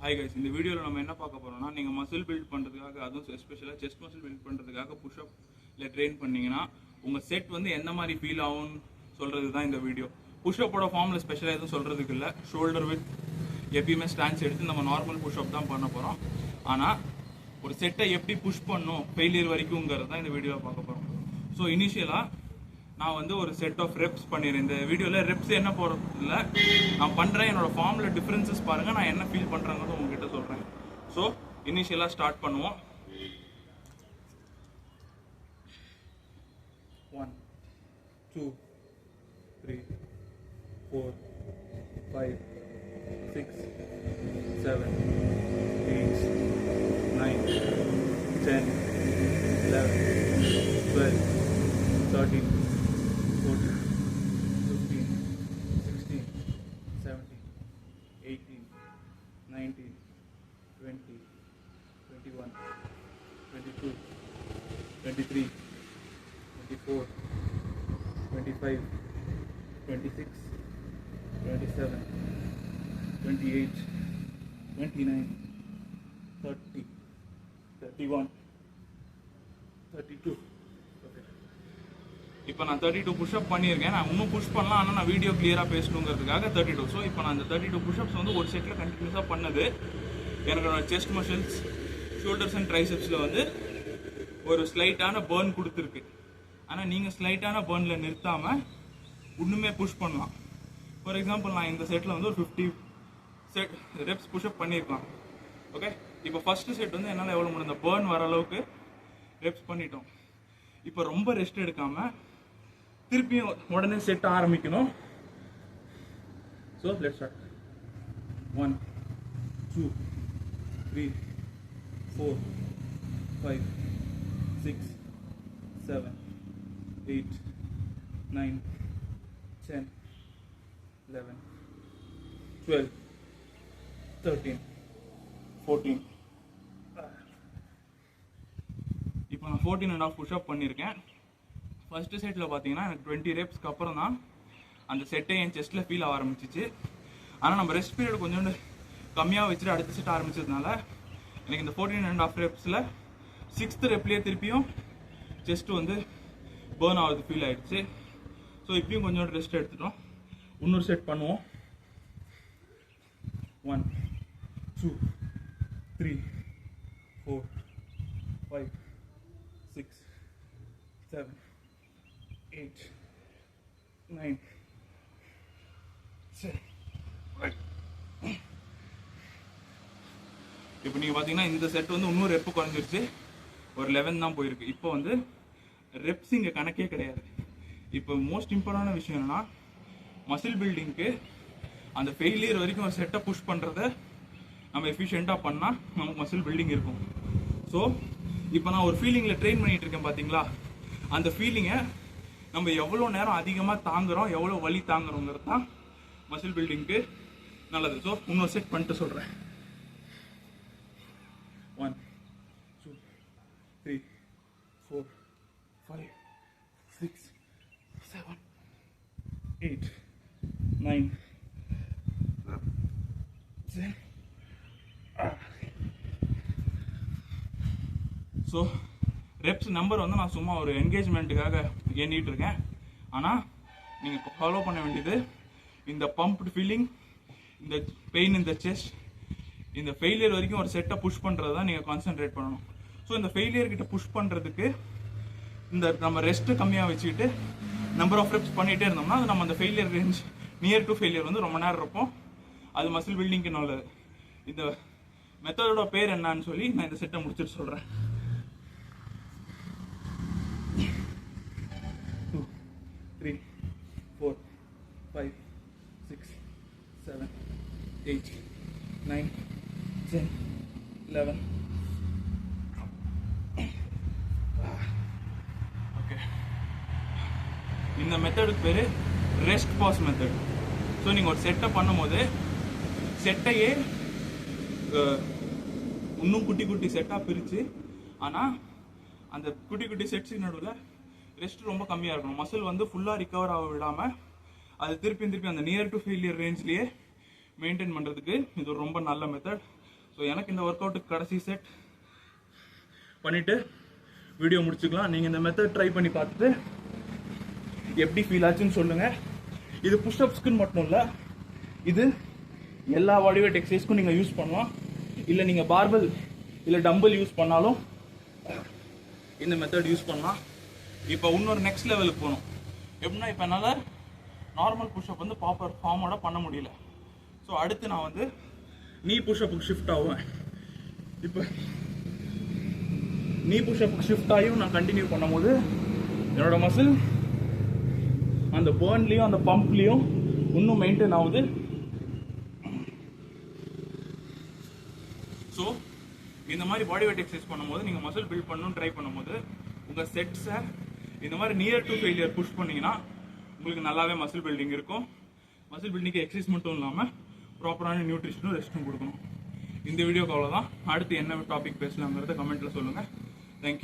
Hi guys, இந்த வீடியோவில் நம்ம என்ன பார்க்க போகிறோம்னா, நீங்கள் மசில் பில்ட் பண்ணுறதுக்காக, அதுவும் எஸ்பெஷலாக செஸ்ட் மசில் பில்ட் பண்ணுறதுக்காக புஷ்அப் இல்லை ட்ரெயின் பண்ணிங்கன்னா உங்கள் செட் வந்து எந்த மாதிரி ஃபீல் ஆகும்னு சொல்கிறது தான் இந்த வீடியோ. புஷ்அப்போட ஃபார்மில் ஸ்பெஷலாக எதுவும் சொல்கிறதுக்கு இல்லை. ஷோல்டர் வித் எப்பயுமே ஸ்டாண்ட்ஸ் எடுத்து நம்ம நார்மல் புஷ்அப் தான் பண்ண போகிறோம். ஆனால் ஒரு செட்டை எப்படி புஷ் பண்ணும் ஃபெயிலியர் வரைக்கும்ங்கிறது தான் இந்த வீடியோவில் பார்க்க போகிறோம். ஸோ இனிஷியலாக நான் வந்து ஒரு செட் ஆஃப் ரெப்ஸ் பண்ணிடுறேன். இந்த வீடியோவில் ரெப்ஸ் என்ன போகிறது இல்லை, நான் பண்ணுறேன். என்னோட ஃபார்மில் டிஃப்ரென்சஸ் பாருங்கள், நான் என்ன ஃபீல் பண்ணுறேங்கிறது உங்ககிட்ட சொல்கிறேன். ஸோ இனிஷியலாக ஸ்டார்ட் பண்ணுவோம். 1 2 3 4 5 6 7 8 9 10 11 12 13 14 15 16 17 18 19 20 21 22 23 24 25 26 27 28 29 30 31 32. இப்போ நான் 32 புஷ்அப் பண்ணியிருக்கேன். நான் இன்னும் புஷ் பண்ணலாம், ஆனால் நான் வீடியோ கிளியராக பேசணுங்கிறதுக்காக 32. ஸோ இப்போ நான் அந்த 32 புஷ்அப்ஸ் வந்து ஒரு செட்டில் கண்டினியூஸாக பண்ணது எனக்கு செஸ்ட் மசில்ஸ், ஷோல்டர்ஸ் அண்ட் ட்ரைசெப்ஸில் வந்து ஒரு ஸ்லைட்டான பர்ன் கொடுத்துருக்கு. ஆனால் நீங்கள் ஸ்லைட்டான பர்னில் நிறுத்தாமல் இன்னுமே புஷ் பண்ணலாம். ஃபார் எக்ஸாம்பிள், நான் இந்த செட்டில் வந்து ஒரு 50 செட் ரெப்ஸ் புஷ்அப் பண்ணியிருக்கலாம். ஓகே, இப்போ ஃபஸ்ட்டு செட் வந்து என்னால் எவ்வளோ முடியும், இந்த பர்ன் வர அளவுக்கு ரெப்ஸ் பண்ணிட்டோம். இப்போ ரொம்ப ரெஸ்ட் எடுக்காமல் திருப்பியும் உடனே செட் ஆரம்பிக்கணும். So let's start. 1 2 3 4 5 6 7 8 9 10 11 12 13 14. இப்போ நான் 14.5 புஷ்அப் பண்ணியிருக்கேன். ஃபர்ஸ்ட் செட்டில் பார்த்தீங்கன்னா எனக்கு 20 ரெப்ஸ்க்கு அப்புறம் தான் அந்த செட்டை என் செஸ்ட்டில் ஃபீல் ஆக ஆரம்பிச்சிச்சு. ஆனால் நம்ம ரெஸ்ட் பீரியட் கொஞ்சோண்டு கம்மியாக வச்சுட்டு அடுத்த செட் ஆரம்பிச்சதுனால எனக்கு இந்த 14.5 ரெப்ஸில் 6th ரெப்லேயே திருப்பியும் செஸ்ட்டு வந்து பேர்ன் ஆகுது ஃபீல் ஆகிடுச்சு. ஸோ இப்பயும் கொஞ்சோண்டு ரெஸ்ட் எடுத்துட்டோம். இன்னொரு செட் பண்ணுவோம். 1 2 3 4 5 6 7 8 9 10. இப்போ நீங்கள் பார்த்தீங்கன்னா இந்த செட் வந்து இன்னும் ரெப்பு குறைஞ்சிருச்சு. ஒரு 11 தான் போயிருக்கு. இப்போ வந்து ரெப்ஸ் இங்கே கணக்கே கிடையாது. இப்போ மோஸ்ட் இம்பார்ட்டண்டான விஷயம் என்னன்னா, மசில் பில்டிங்க்கு அந்த ஃபெயிலியர் வரைக்கும் ஒரு செட்டை புஷ் பண்ணுறத நம்ம எஃபிஷியண்ட்டாக பண்ணால் நமக்கு மசில் பில்டிங் இருக்கும். ஸோ இப்போ நான் ஒரு ஃபீலிங்கில் ட்ரெயின் பண்ணிகிட்டு இருக்கேன் பார்த்தீங்களா, அந்த ஃபீலிங்கை நம்ம எவ்வளோ நேரம் அதிகமாக தாங்குகிறோம், எவ்வளோ வலி தாங்குறோங்கிறது தான் மசில் பில்டிங்க்கு நல்லது. ஸோ இன்னொரு செட் பண்ணிட்டு சொல்கிறேன். 1 2 3 4 5 6 7 8 9 10. ஸோ ரெப்ஸ் நம்பர் வந்து நான் சும்மா ஒரு என்கேஜ்மெண்ட்டுக்காக எண்ணிட்டு இருக்கேன். ஆனால் நீங்கள் ஃபாலோ பண்ண வேண்டியது இந்த பம்ப்டு ஃபீலிங், இந்த பெயின் இந்த செஸ்ட், இந்த ஃபெயிலியர் வரைக்கும் ஒரு செட்டை புஷ் பண்ணுறது தான் நீங்கள் கான்சென்ட்ரேட் பண்ணணும். ஸோ இந்த ஃபெயிலியர் கிட்ட புஷ் பண்ணுறதுக்கு இந்த நம்ம ரெஸ்ட்டு கம்மியாக வச்சுக்கிட்டு நம்பர் ஆஃப் ரெப்ஸ் பண்ணிகிட்டே இருந்தோம்னா அது நம்ம அந்த failure range near to failure வந்து ரொம்ப நேரம் இருப்போம். அது மசில் பில்டிங்க்கு நல்லது. இந்த மெத்தடோட பேர் என்னன்னு சொல்லி நான் இந்த செட்டை முடிச்சுட்டு சொல்கிறேன். 2 3 4 5 6 7 8 9 10 11. ஓகே, இந்த மெத்தடுக்கு பேர் ரெஸ்ட் பாஸ் மெத்தட். ஸோ நீங்கள் ஒரு செட்டை பண்ணும்போது செட்டையே இன்னும் குட்டி குட்டி செட்டாக பிரித்து, ஆனால் அந்த குட்டி குட்டி செட்ஸுக்கு நடுவில் ரெஸ்ட் ரொம்ப கம்மியாக இருக்கணும். மசில் வந்து ஃபுல்லாக ரிகவர் ஆக விடாமல் அது திருப்பி அந்த நியர் டு ஃபெயிலியர் ரேஞ்ச்லேயே மெயின்டைன் பண்ணுறதுக்கு இது ரொம்ப நல்ல மெத்தட். ஸோ எனக்கு இந்த ஒர்க் அவுட்டுக்கு கடைசி செட் பண்ணிவிட்டு வீடியோ முடிச்சுக்கலாம். நீங்கள் இந்த மெத்தட் ட்ரை பண்ணி பார்த்துட்டு எப்படி ஃபீல் ஆச்சுன்னு சொல்லுங்கள். இது புஷ்அப்ஸ்க்குன்னு மட்டும் இல்லை, இது எல்லா பாடி வெயிட் எக்ஸசைஸ்க்கும் நீங்கள் யூஸ் பண்ணலாம். இல்லை நீங்கள் பார்பல் இல்லை டம்பிள் யூஸ் பண்ணாலும் இந்த மெத்தட் யூஸ் பண்ணலாம். இப்போ இன்னொரு நெக்ஸ்ட் லெவலுக்கு போகணும். எப்படின்னா இப்போ என்னால் நார்மல் புஷ்அப் வந்து ப்ராப்பர் ஃபார்மோட பண்ண முடியல. ஸோ அடுத்து நான் வந்து நீ புஷ்அப்புக்கு ஷிஃப்ட் ஆகுவேன். இப்போ நீ புஷ்அப்புக்கு ஷிஃப்ட் ஆகியும் நான் கண்டினியூ பண்ணும்போது என்னோட மசில் அந்த பர்ன்லேயும் அந்த பம்ப்லேயும் இன்னும் மெயின்டைன் ஆகுது. ஸோ இந்த மாதிரி பாடி வெயிட் எக்ஸசைஸ் பண்ணும்போது நீங்கள் மசில் பில்ட் பண்ணணும்னு ட்ரை பண்ணும்போது உங்கள் செட்ஸை இந்த மாதிரி நியர் டு ஃபெயிலியர் புஷ் பண்ணிங்கன்னா உங்களுக்கு நல்லாவே மசில் பில்டிங் இருக்கும். மசில் பில்டிங்க்கு எக்ஸசைஸ் மட்டும் இல்லாமல் ப்ராப்பரான நியூட்ரிஷனும் ரெஸ்ட்டும் கொடுக்கணும். இந்த வீடியோக்கு அவ்வளோதான். அடுத்து என்ன டாபிக் பேசலாங்கிறத கமெண்ட்டில் சொல்லுங்கள். தேங்க்யூ.